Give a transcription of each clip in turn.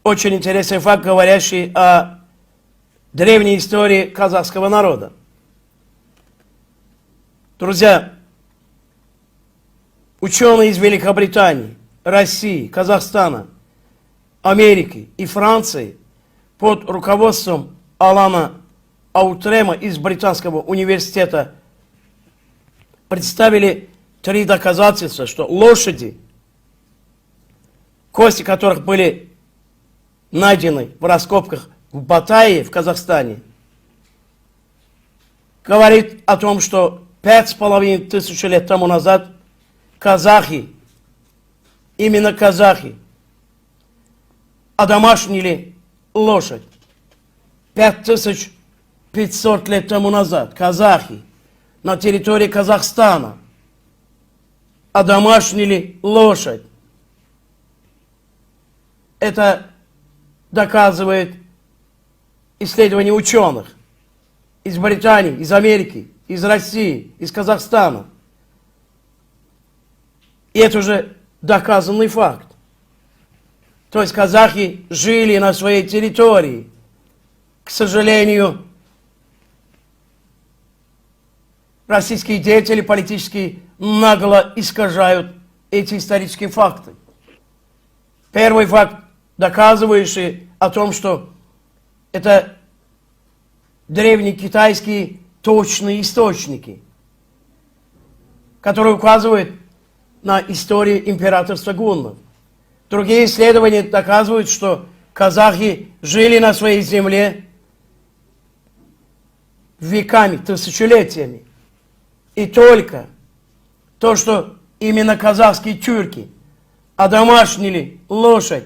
очень интересный факт, говорящий о древней истории казахского народа. Друзья, ученые из Великобритании, России, Казахстана, Америки и Франции под руководством Алана Аутрема из Британского университета представили 3 доказательства, что лошади, кости которых были найдены в раскопках в Батайе, в Казахстане, говорит о том, что 5500 лет тому назад казахи, именно казахи, одомашнили лошадь. 5500 лет тому назад казахи на территории Казахстана одомашнили лошадь. Это доказывает исследования ученых из Британии, из Америки, из России, из Казахстана. И это уже доказанный факт. То есть казахи жили на своей территории. К сожалению, российские деятели политические нагло искажают эти исторические факты. Первый факт, доказывающий о том, что это древние китайские точные источники, которые указывают на историю императорства гуннов. Другие исследования доказывают, что казахи жили на своей земле веками, тысячелетиями. И только то, что именно казахские тюрки одомашнили лошадь,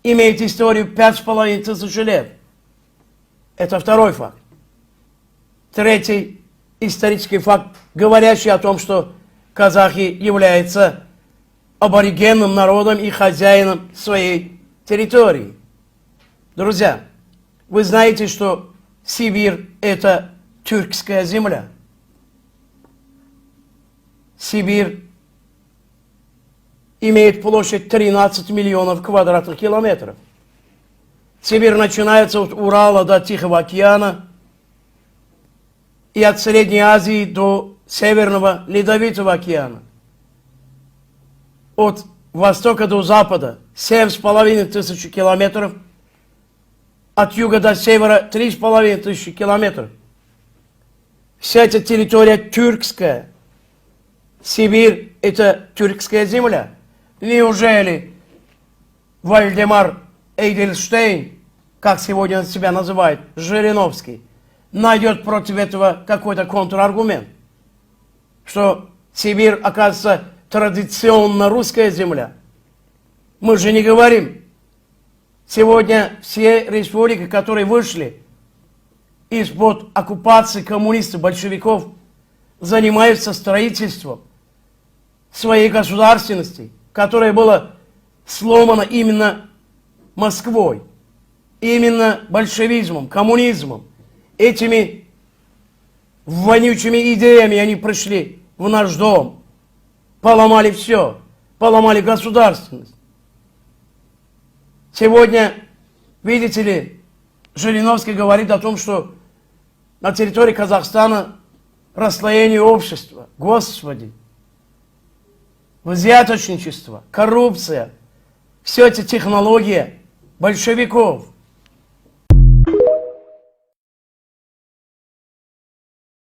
имеет историю 5500 лет. Это второй факт. Третий исторический факт, говорящий о том, что казахи являются аборигенным народом и хозяином своей территории. Друзья, вы знаете, что Сибирь – это тюркская земля. Сибирь имеет площадь 13 миллионов квадратных километров. Сибирь начинается от Урала до Тихого океана и от Средней Азии до Северного Ледовитого океана. От востока до запада 7500 километров, от юга до севера 3500 километров. Вся эта территория тюркская. Сибирь – это тюркская земля. Неужели Вальдемар Эйдельштейн, как сегодня он себя называет, Жириновский, найдет против этого какой-то контраргумент? Что Сибирь, оказывается, традиционно русская земля. Мы же не говорим. Сегодня все республики, которые вышли из-под оккупации коммунистов, большевиков, занимаются строительством своей государственности, которая была сломана именно Москвой, именно большевизмом, коммунизмом. Этими вонючими идеями они пришли в наш дом, поломали все, поломали государственность. Сегодня, видите ли, Жириновский говорит о том, что на территории Казахстана расслоение общества. Господи! Взяточничество, коррупция, все эти технологии большевиков.